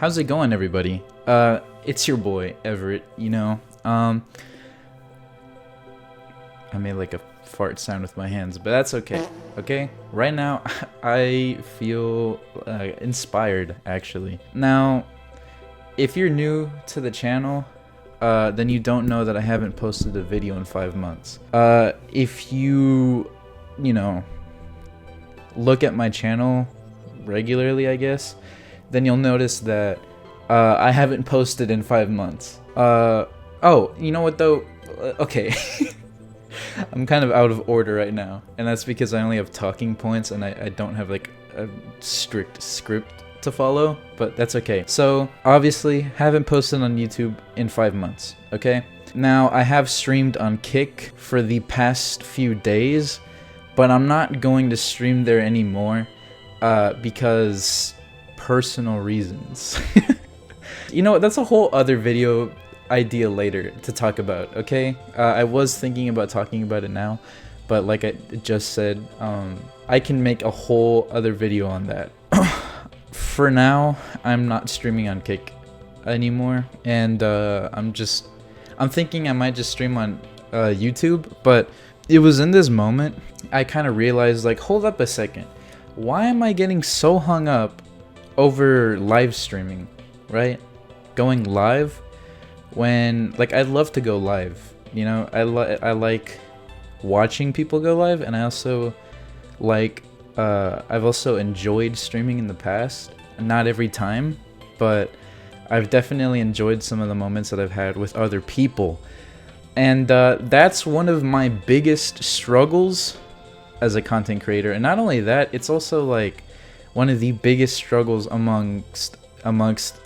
how's it going, everybody? It's your boy Everett. I made like a fart sound with my hands, but that's okay. Okay, right now I feel inspired, actually. Now, if you're new to the channel, then you don't know that I haven't posted a video in 5 months. If you look at my channel regularly, I guess, then you'll notice that I haven't posted in 5 months. Oh, you know what though? Okay. I'm kind of out of order right now, and that's because I only have talking points and I don't have like a strict script to follow, but that's okay. So obviously haven't posted on YouTube in 5 months, okay? Now I have streamed on Kick for the past few days, but I'm not going to stream there anymore because personal reasons. You know what, that's a whole other video idea later to talk about, okay? I was thinking about talking about it now, but like I just said, I can make a whole other video on that. For now, I'm not streaming on Kick anymore, and I'm thinking I might just stream on YouTube, but it was in this moment I kind of realized, like, hold up a second, why am I getting so hung up over live streaming, right? Going live, when, like, I'd love to go live, you know? I like watching people go live, and I also like I've also enjoyed streaming in the past. Not every time, but I've definitely enjoyed some of the moments that I've had with other people, and that's one of my biggest struggles as a content creator. And not only that, it's also like one of the biggest struggles amongst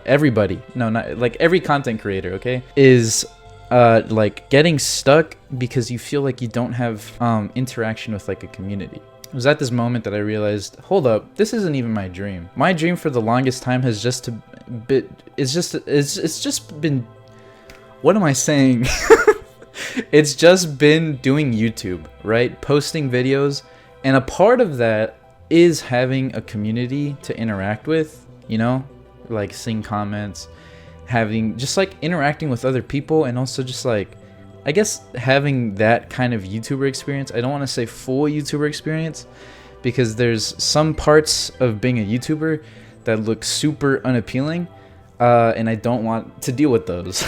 everybody, no, not like every content creator, okay, is like getting stuck because you feel like you don't have interaction with like a community. It was at this moment that I realized, hold up, this isn't even my dream. My dream for the longest time has just been, what am I saying? It's just been doing YouTube, right? Posting videos, and a part of that is having a community to interact with, you know? Like seeing comments, having just like interacting with other people, and also just like, I guess, having that kind of YouTuber experience. I don't want to say full YouTuber experience, because there's some parts of being a YouTuber that look super unappealing, and I don't want to deal with those.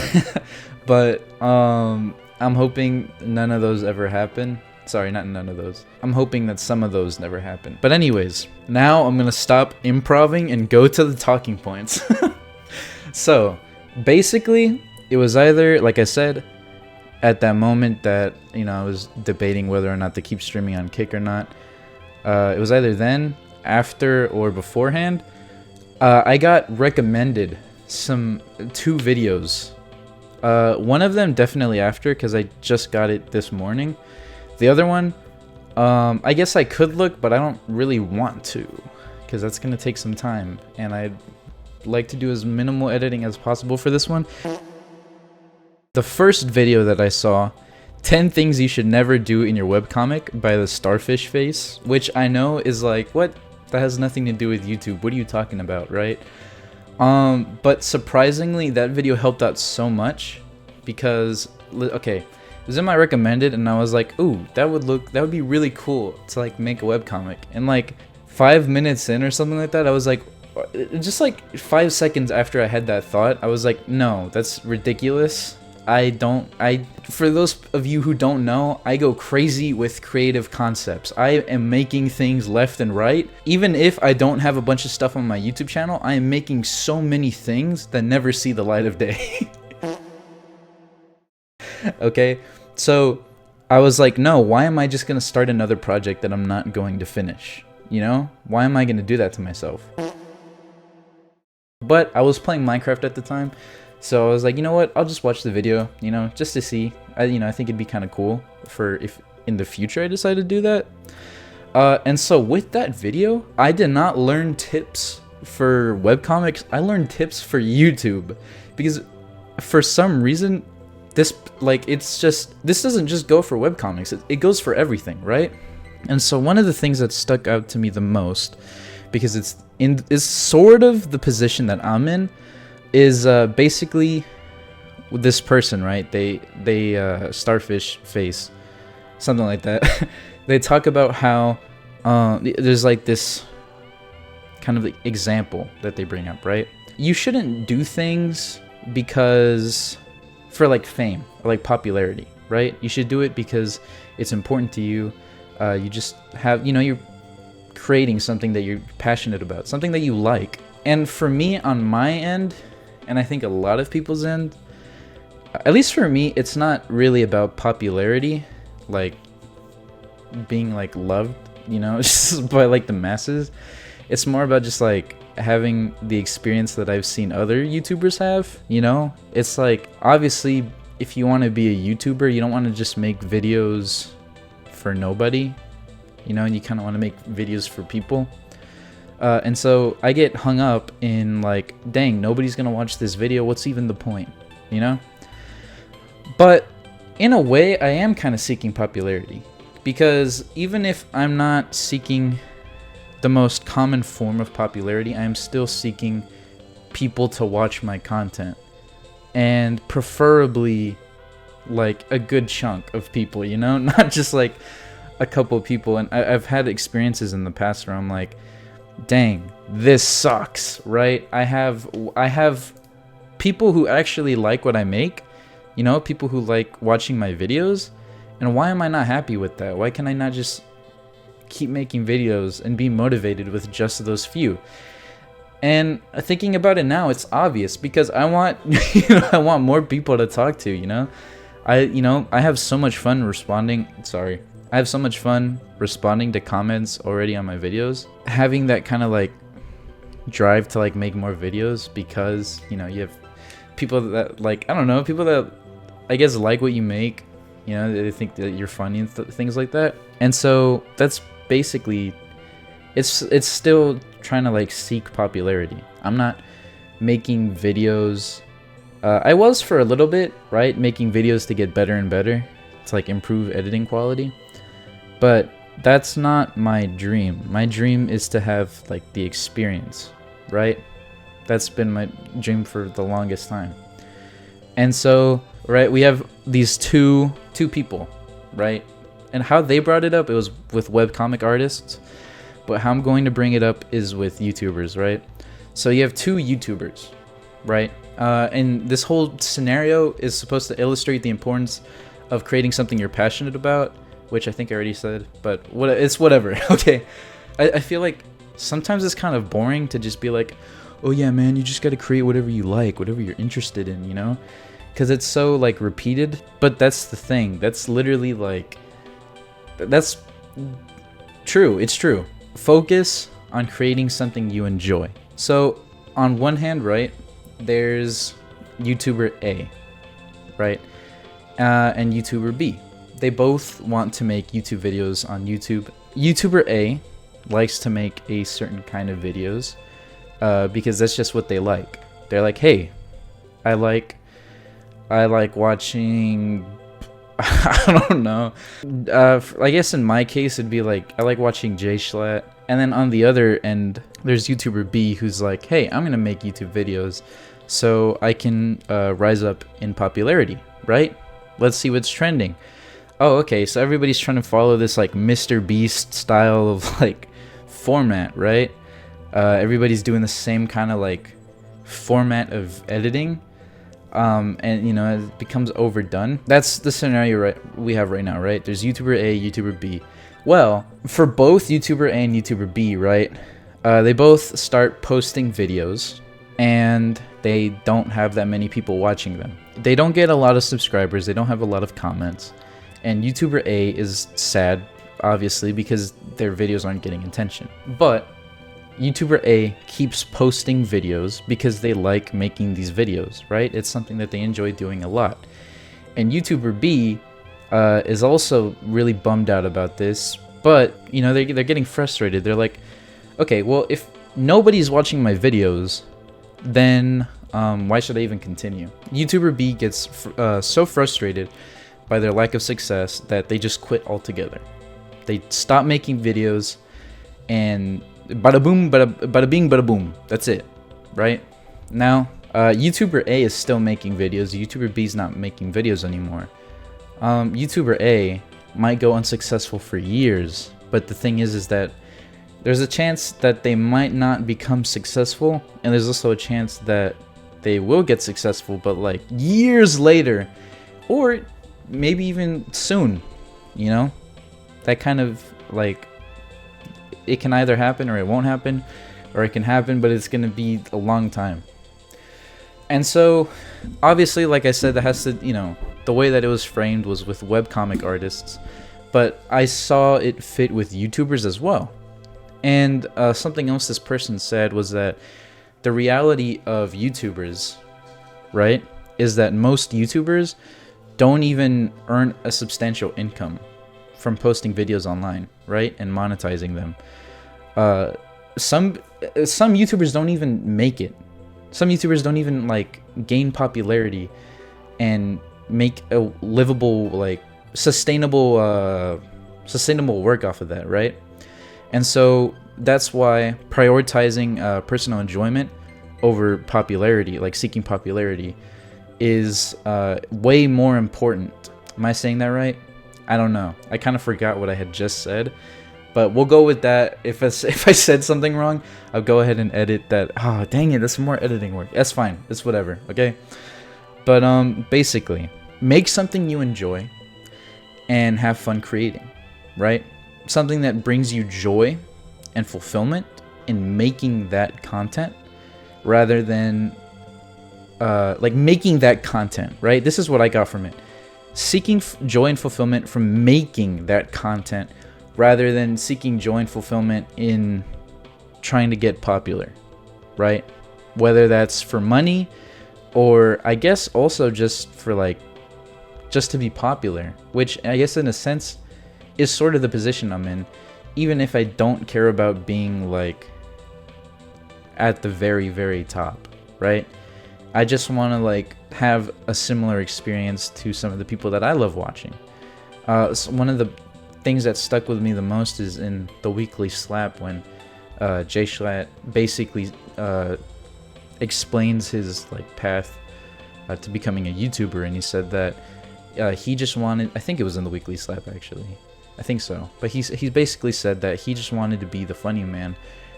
But I'm hoping none of those ever happen. Sorry, not none of those. I'm hoping that some of those never happen. But anyways, now I'm gonna stop improving and go to the talking points. So, basically, it was either, like I said, at that moment that, you know, I was debating whether or not to keep streaming on Kick or not. It was either then, after, or beforehand. I got recommended two videos. One of them definitely after, because I just got it this morning. The other one, I guess I could look, but I don't really want to, because that's going to take some time, and I'd like to do as minimal editing as possible for this one. The first video that I saw, 10 Things You Should Never Do in Your Webcomic by the Starfish Face, which I know is like, what? That has nothing to do with YouTube. What are you talking about, right? But surprisingly, that video helped out so much, because, okay, it was in my recommended, and I was like, ooh, that would be really cool to like make a webcomic. And like 5 minutes in or something like that, I was like, just like 5 seconds after I had that thought, I was like, no, that's ridiculous. For those of you who don't know, I go crazy with creative concepts. I am making things left and right. Even if I don't have a bunch of stuff on my YouTube channel, I am making so many things that never see the light of day. Okay, so I was like, no, why am I just gonna start another project that I'm not going to finish? You know, why am I gonna do that to myself? But I was playing Minecraft at the time, so I was like, you know what, I'll just watch the video, you know, just to see. I think it'd be kind of cool for if in the future I decide to do that. And so with that video, I did not learn tips for webcomics. I learned tips for YouTube, because for some reason, this doesn't just go for webcomics, it goes for everything, right? And so one of the things that stuck out to me the most, because it's is sort of the position that I'm in, is basically this person, right? They starfish face, something like that. They talk about how there's like this kind of example that they bring up, right? You shouldn't do things because for like fame or like popularity, right? You should do it because it's important to you. You just have, you're creating something that you're passionate about, something that you like. And for me, on my end, and I think a lot of people's end, at least for me, it's not really about popularity, like being like loved, just by like the masses. It's more about just like having the experience that I've seen other YouTubers have. It's like, obviously, if you want to be a YouTuber, you don't want to just make videos for nobody, and you kind of want to make videos for people. And so I get hung up in like, dang, nobody's gonna watch this video, what's even the point, But in a way, I am kind of seeking popularity, because even if I'm not seeking the most common form of popularity, I am still seeking people to watch my content, and preferably like a good chunk of people, not just like a couple people. And I've had experiences in the past where I'm like, dang, this sucks, right? I have people who actually like what I make, people who like watching my videos, and why am I not happy with that? Why can I not just keep making videos and be motivated with just those few? And thinking about it now, it's obvious, because I want I want more people to talk to. I have so much fun responding to comments already on my videos, having that kind of like drive to like make more videos, because you have people that like, I don't know, people that I guess like what you make, they think that you're funny and things like that. And so that's basically, it's still trying to like seek popularity. I'm not making videos. I was for a little bit, right, making videos to get better and better, to like improve editing quality, but that's not my dream. My dream is to have like the experience, right? That's been my dream for the longest time. And so, right, we have these two people, right? And how they brought it up, it was with webcomic artists, but how I'm going to bring it up is with YouTubers, right? So you have two YouTubers, right? And this whole scenario is supposed to illustrate the importance of creating something you're passionate about, which I think I already said, but it's whatever. Okay, I feel like sometimes it's kind of boring to just be like, oh yeah, man, you just got to create whatever you like, whatever you're interested in, because it's so like repeated. But that's the thing. That's literally like, that's true. It's true. Focus on creating something you enjoy. So on one hand, right, there's YouTuber A, right, and YouTuber B. They both want to make YouTube videos on YouTube. YouTuber A likes to make a certain kind of videos because that's just what they like. They're like, hey, I like watching, I don't know. I guess in my case, it'd be like, I like watching Jay Schlatt. And then on the other end, there's YouTuber B who's like, hey, I'm going to make YouTube videos so I can rise up in popularity, right? Let's see what's trending. Oh, okay, so everybody's trying to follow this like Mr. Beast style of like format, right? Everybody's doing the same kind of like format of editing. And it becomes overdone. That's the scenario we have right now, right? There's YouTuber A, YouTuber B. Well, for both YouTuber A and YouTuber B, right, they both start posting videos, and they don't have that many people watching them. They don't get a lot of subscribers. They don't have a lot of comments. And YouTuber A is sad, obviously, because their videos aren't getting attention. But YouTuber A keeps posting videos because they like making these videos, right? It's something that they enjoy doing a lot. And YouTuber B is also really bummed out about this, but they're getting frustrated. They're like, okay, well, if nobody's watching my videos, then why should I even continue? YouTuber B gets so frustrated by their lack of success that they just quit altogether. They stop making videos, and Bada boom, bada bing, bada boom. That's it, right? Now, YouTuber A is still making videos. YouTuber B is not making videos anymore. YouTuber A might go unsuccessful for years, but the thing is that there's a chance that they might not become successful, and there's also a chance that they will get successful, but like years later, or maybe even soon, you know? That kind of like, it can either happen or it won't happen, or it can happen, but it's gonna be a long time. And so, obviously, like I said, that has to, you know, the way that it was framed was with webcomic artists, but I saw it fit with YouTubers as well. And something else this person said was that the reality of YouTubers, right, is that most YouTubers don't even earn a substantial income from posting videos online, right, and monetizing them. Some YouTubers don't even make it. Some YouTubers don't even like gain popularity and make a livable, like sustainable work off of that, right? And so that's why prioritizing personal enjoyment over popularity, like seeking popularity, is way more important. Am I saying that right? I don't know. I kind of forgot what I had just said, but we'll go with that. If I said something wrong, I'll go ahead and edit that. Oh, dang it, that's more editing work. That's fine. It's whatever, okay? But basically, make something you enjoy and have fun creating, right? Something that brings you joy and fulfillment in making that content, rather than like making that content, right? This is what I got from it. Seeking joy and fulfillment from making that content, rather than seeking joy and fulfillment in trying to get popular, right? Whether that's for money, or I guess also just for like, just to be popular, which I guess in a sense is sort of the position I'm in, even if I don't care about being like at the very, very top, right? I just want to like have a similar experience to some of the people that I love watching. So one of the things that stuck with me the most is in the weekly slap, when Jay Schlatt basically explains his like path to becoming a YouTuber, and he said that he just wanted, I think it was in the weekly slap actually, I think so, but he basically said that he just wanted to be the funny man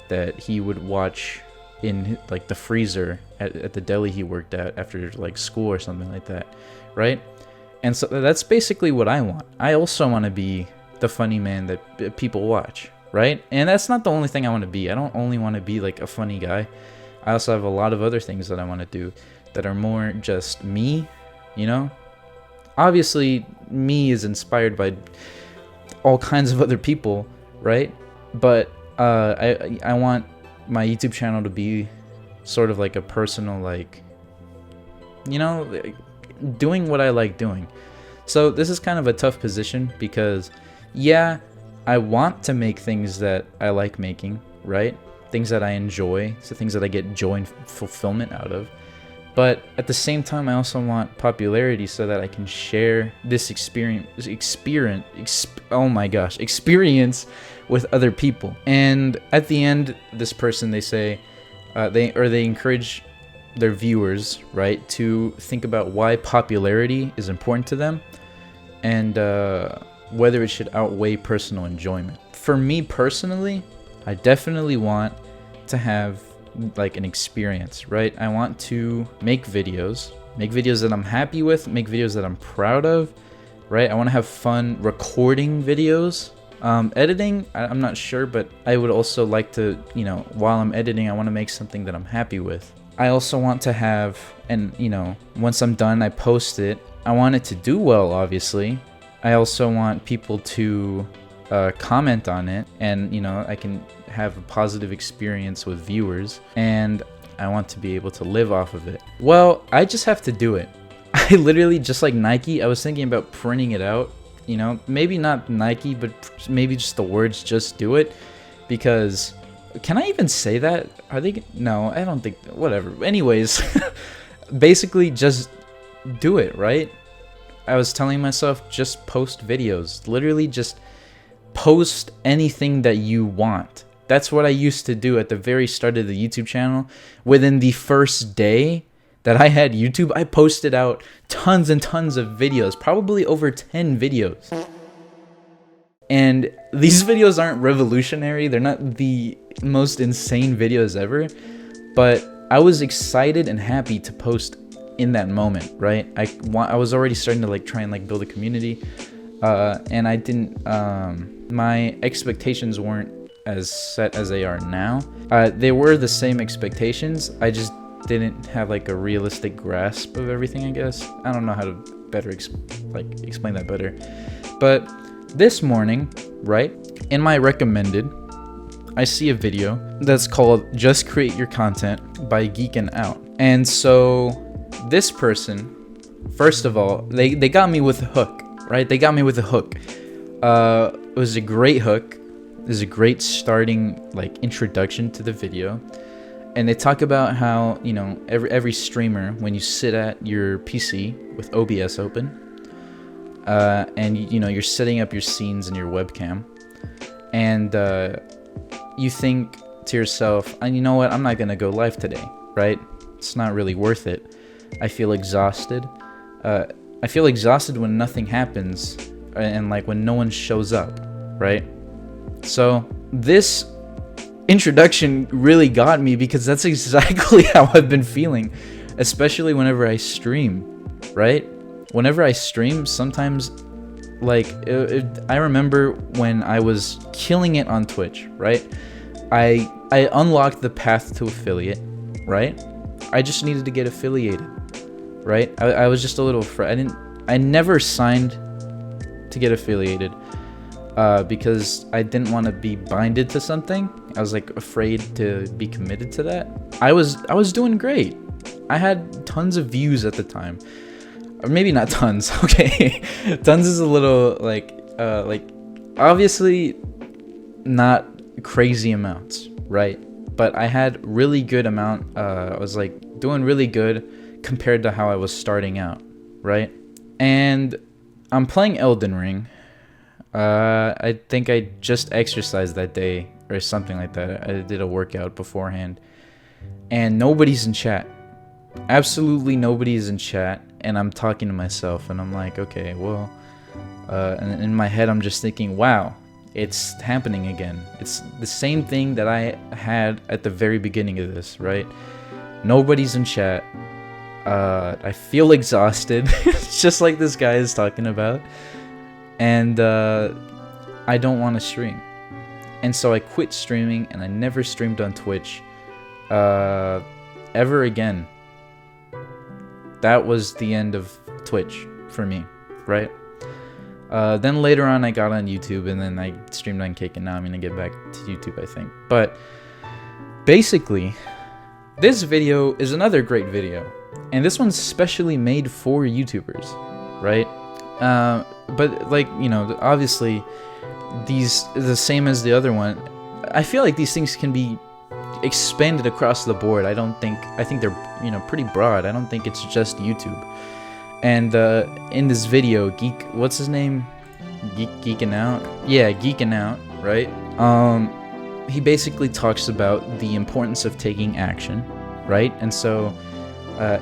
that he would watch in like the freezer at the deli he worked at after like school or something like that, right? And so that's basically what I want. I also want to be the funny man that people watch, right? And that's not the only thing I want to be. I don't only want to be like a funny guy. I also have a lot of other things that I want to do that are more just me, you know? Obviously, me is inspired by all kinds of other people, right? But I want my YouTube channel to be sort of like a personal, like, you know, doing what I like doing. So this is kind of a tough position because, yeah, I want to make things that I like making, right? Things that I enjoy, so things that I get joy and fulfillment out of. But at the same time, I also want popularity so that I can share this experience with other people. And at the end, this person, they say, they encourage their viewers, right, to think about why popularity is important to them, and whether it should outweigh personal enjoyment. For me personally, I definitely want to have like an experience, right? I want to make videos that I'm happy with, make videos that I'm proud of, right? I want to have fun recording videos. Editing, I'm not sure, but I would also like to, you know, while I'm editing, I want to make something that I'm happy with. I also want to have, and you know, once I'm done, I post it. I want it to do well, obviously. I also want people to comment on it, and you know, I can have a positive experience with viewers, and I want to be able to live off of it. Well, I just have to do it. I literally, just like Nike, I was thinking about printing it out, you know, maybe not Nike, but maybe just the words "just do it," because can I even say that? Are they? No, I don't think. Whatever. Anyways, basically just do it, right? I was telling myself, just post videos. Literally just post anything that you want, That's what I used to do at the very start of the YouTube channel. Within the first day that I had YouTube, I posted out tons and tons of videos, probably over 10 videos. And these videos aren't revolutionary. They're not the most insane videos ever, but I was excited and happy to post in that moment, right? I was already starting to like try and like build a community, and I didn't, my expectations weren't as set as they are now. They were the same expectations. I just didn't have like a realistic grasp of everything, I guess. I don't know how to better explain that better. But this morning, right, in my recommended, I see a video that's called Just Create Your Content by Geekin' Out. And so this person, first of all, they got me with a hook, right? They got me with a hook. It was a great hook. It was a great starting like introduction to the video. And they talk about how, you know, every streamer, when you sit at your PC with OBS open, and you know, you're setting up your scenes in your webcam, and you think to yourself, you know what, I'm not gonna go live today, right? It's not really worth it. I feel exhausted. I feel exhausted when nothing happens, and like when no one shows up, right? So this introduction really got me, because that's exactly how I've been feeling, especially whenever I stream, right? Whenever I stream, sometimes, like, I remember when I was killing it on Twitch, right? I unlocked the path to affiliate, right? I just needed to get affiliated, right? I was just a little afraid. I never signed to get affiliated, because I didn't want to be binded to something. I was like afraid to be committed to that. I was doing great. I had tons of views at the time. Or maybe not tons, okay. Tons is a little like obviously not crazy amounts, right? But I had really good amount. I was like doing really good compared to how I was starting out, right? And I'm playing Elden Ring. I think I just exercised that day or something like that. I did a workout beforehand, and nobody's in chat. Absolutely nobody's in chat. And I'm talking to myself, and I'm like, okay, well, and in my head, I'm just thinking, wow, it's happening again. It's the same thing that I had at the very beginning of this, right? Nobody's in chat. I feel exhausted, just like this guy is talking about. And I don't want to stream. And so I quit streaming, and I never streamed on Twitch ever again. That was the end of Twitch for me, right? Then later on, I got on YouTube, and then I streamed on Cake, and now I'm going to get back to YouTube, I think. But basically, this video is another great video, and this one's specially made for YouTubers, right? But like, you know, obviously, these are the same as the other one. I feel like these things can be expanded across the board. I think they're, you know, pretty broad. I don't think it's just YouTube. And in this video, what's his name? Geekin' Out? Yeah, Geekin' Out, right? He basically talks about the importance of taking action, right? And so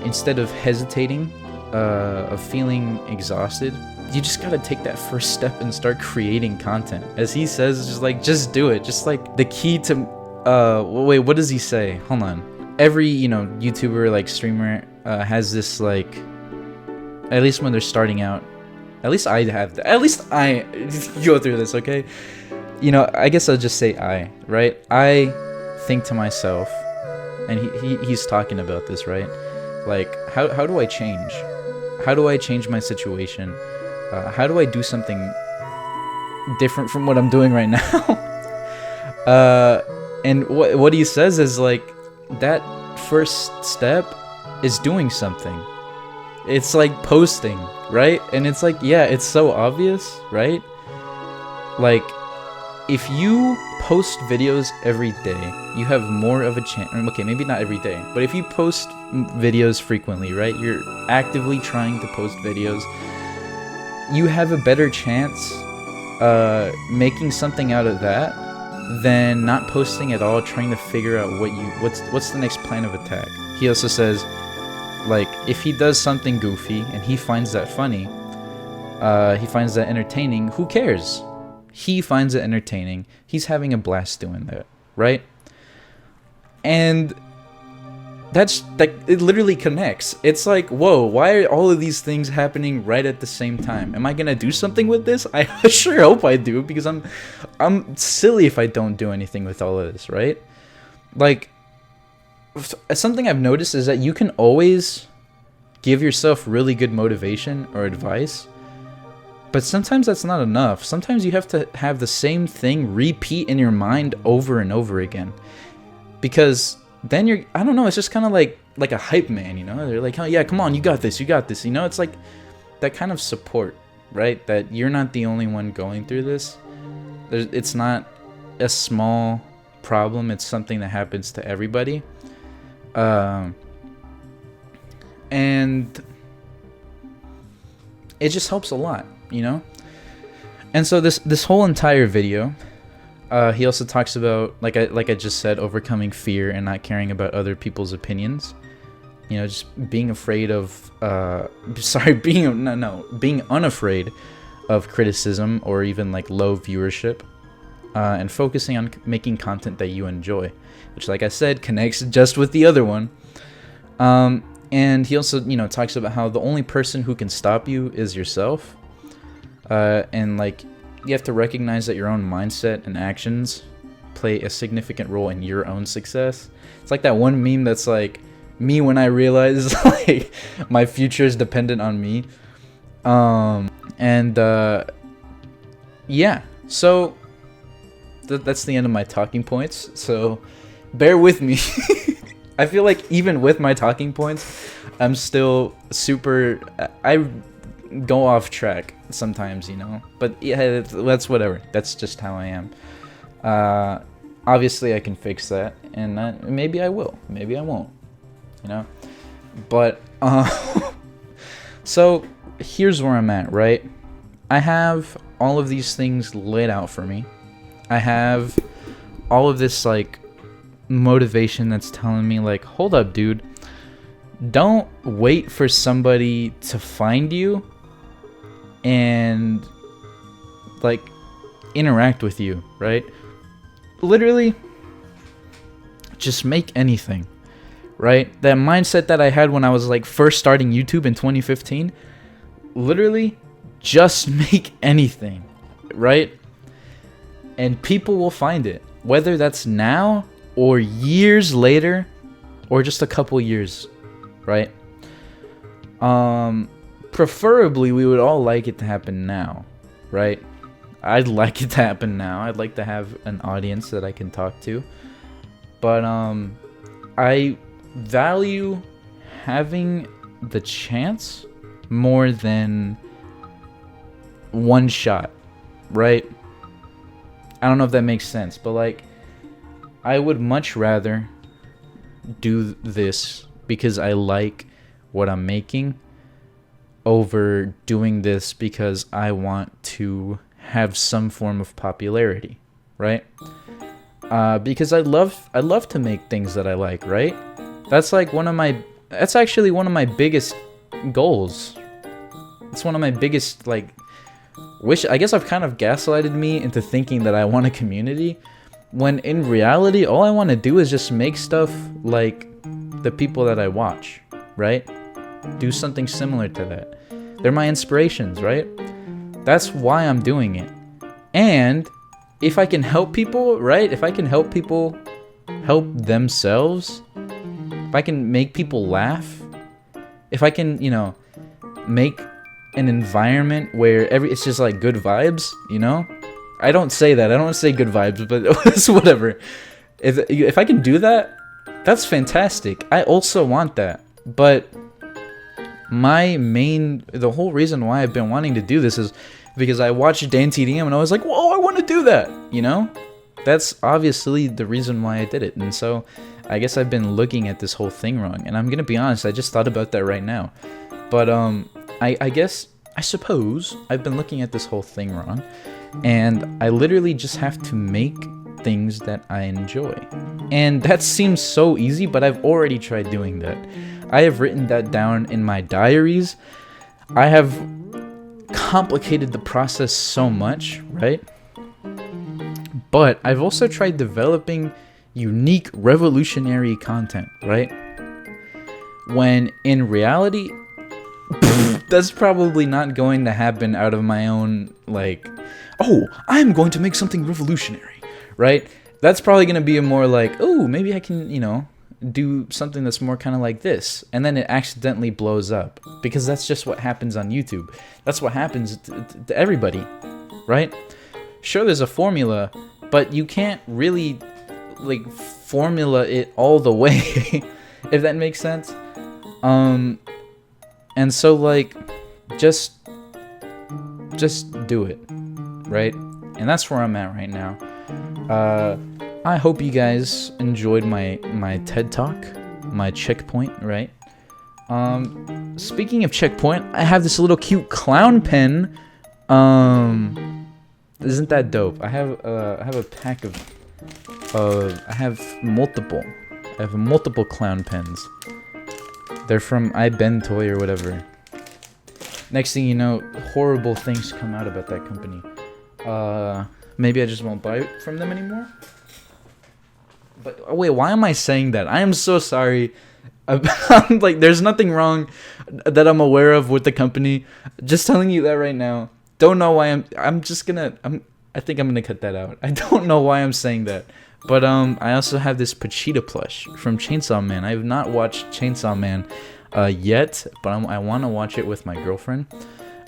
instead of hesitating, of feeling exhausted, you just gotta take that first step and start creating content. As he says, just do it. Just like the key to wait, what does he say? Hold on. Every, you know, YouTuber, like streamer, has this, like, at least when they're starting out, at least I have that. At least I go through this, okay? You know, I guess I'll just say right? I think to myself, and he's talking about this, right? Like, how do I change? How do I change my situation? How do I do something different from what I'm doing right now? And what he says is, like, that first step is doing something. It's like posting, right? And it's like, yeah, it's so obvious, right? Like, if you post videos every day, you have more of a chance. Okay, maybe not every day, but if you post videos frequently, right? You're actively trying to post videos, you have a better chance making something out of that than not posting at all, trying to figure out what's the next plan of attack. He also says, like, if he does something goofy and he finds that funny, he finds that entertaining, who cares? He finds it entertaining. He's having a blast doing that, right? And that's like, it literally connects. It's like, whoa, why are all of these things happening right at the same time? Am I gonna do something with this? I sure hope I do, because I'm silly if I don't do anything with all of this, right? Like, something I've noticed is that you can always give yourself really good motivation or advice, but sometimes that's not enough. Sometimes you have to have the same thing repeat in your mind over and over again, because then you're, I don't know, it's just kind of like a hype man, you know? They're like, oh yeah, come on, you got this, you know? It's like that kind of support, right? That you're not the only one going through this. It's not a small problem, it's something that happens to everybody. And it just helps a lot, you know? And so this whole entire video, he also talks about, like I just said, overcoming fear and not caring about other people's opinions. You know, just being afraid of, being unafraid of criticism or even like low viewership, and focusing on making content that you enjoy, which, like I said, connects just with the other one. And he also, you know, talks about how the only person who can stop you is yourself, and like, you have to recognize that your own mindset and actions play a significant role in your own success. It's like that one meme that's like, me when I realize like my future is dependent on me. Yeah, so that's the end of my talking points, so bear with me. I feel like even with my talking points, I'm still super, I go off track sometimes, you know, but yeah, that's whatever. That's just how I am. Obviously I can fix that, and maybe I will, maybe I won't, you know, but so here's where I'm at, right? I have all of these things laid out for me. I have all of this like motivation that's telling me like, hold up, dude, don't wait for somebody to find you and like interact with you, right? Literally just make anything, right? That mindset that I had when I was like first starting YouTube in 2015, literally just make anything, right? And people will find it, whether that's now or years later or just a couple years, right? Preferably we would all like it to happen now, right? I'd like it to happen now. I'd like to have an audience that I can talk to. But I value having the chance more than one shot, right? I don't know if that makes sense, but like, I would much rather do this because I like what I'm making over doing this because I want to have some form of popularity, right? Because I love to make things that I like, right? That's actually one of my biggest goals. It's one of my biggest, like, I guess I've kind of gaslighted me into thinking that I want a community, when in reality, all I want to do is just make stuff like the people that I watch, right? Do something similar to that. They're my inspirations, right? That's why I'm doing it. And if I can help people, right? If I can help people help themselves, if I can make people laugh, if I can, you know, make an environment where it's just like good vibes, you know? I don't say that. I don't say good vibes, but it's whatever. If I can do that, that's fantastic. I also want that. But the whole reason why I've been wanting to do this is because I watched Dan TDM and I was like, whoa, I want to do that, you know? That's obviously the reason why I did it. And so I guess I've been looking at this whole thing wrong. And I'm going to be honest, I just thought about that right now. But I suppose I've been looking at this whole thing wrong. And I literally just have to make things that I enjoy. And that seems so easy, but I've already tried doing that. I have written that down in my diaries. I have complicated the process so much, right? But I've also tried developing unique, revolutionary content, right? When in reality, that's probably not going to happen out of my own, like, oh, I'm going to make something revolutionary, right? That's probably going to be a more like, oh, maybe I can, do something that's more kind of like this. And then it accidentally blows up. Because that's just what happens on YouTube. That's what happens to everybody, right? Sure, there's a formula, but you can't really, like, formula it all the way, if that makes sense. And so, like, just do it, right? And that's where I'm at right now. I hope you guys enjoyed my TED Talk, my checkpoint, right? Speaking of checkpoint, I have this little cute clown pen. Isn't that dope? I have a pack of I have multiple clown pens. They're from I Ben Toy or whatever. Next thing you know, horrible things come out about that company. Maybe I just won't buy it from them anymore. But wait, why am I saying that? I am so sorry. I'm like, there's nothing wrong that I'm aware of with the company. Just telling you that right now. Don't know why I think I'm gonna cut that out. I don't know why I'm saying that. But I also have this Pachita plush from Chainsaw Man. I have not watched Chainsaw Man yet, but I want to watch it with my girlfriend,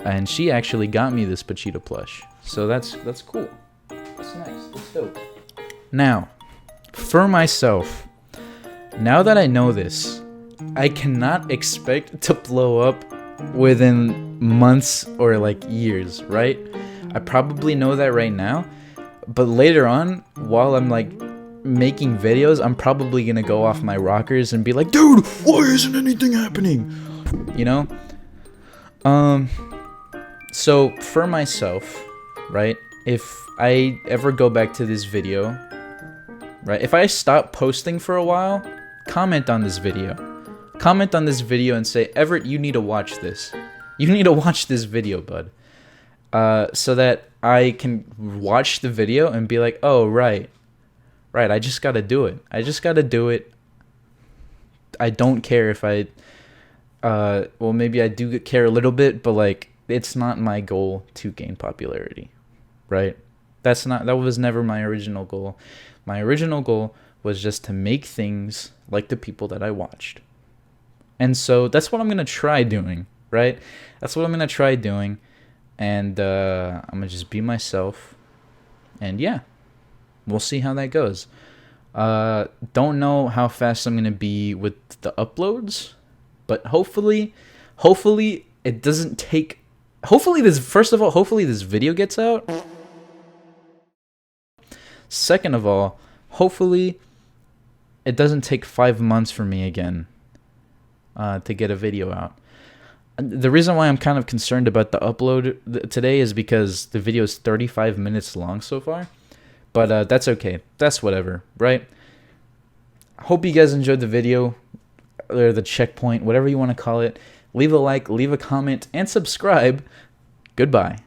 and she actually got me this Pachita plush. So that's cool. That's nice. That's dope. Now, for myself, now that I know this, I cannot expect to blow up within months or like years, right? I probably know that right now. But later on, while I'm like making videos, I'm probably gonna go off my rockers and be like, dude, why isn't anything happening? You know? So for myself, right, if I ever go back to this video, right, if I stop posting for a while, comment on this video. Comment on this video and say, Everett, you need to watch this. You need to watch this video, bud. So that I can watch the video and be like, oh, right, I just gotta do it. I don't care if well, maybe I do care a little bit, but like, it's not my goal to gain popularity, right? That was never my original goal. My original goal was just to make things like the people that I watched. And so that's what I'm gonna try doing, right? That's what I'm gonna try doing. And I'm going to just be myself. And yeah, we'll see how that goes. Don't know how fast I'm going to be with the uploads. But hopefully it doesn't take... hopefully this video gets out. Second of all, hopefully it doesn't take 5 months for me again to get a video out. The reason why I'm kind of concerned about the upload today is because the video is 35 minutes long so far. But that's okay. That's whatever, right? Hope you guys enjoyed the video, or the checkpoint, whatever you want to call it. Leave a like, leave a comment, and subscribe. Goodbye.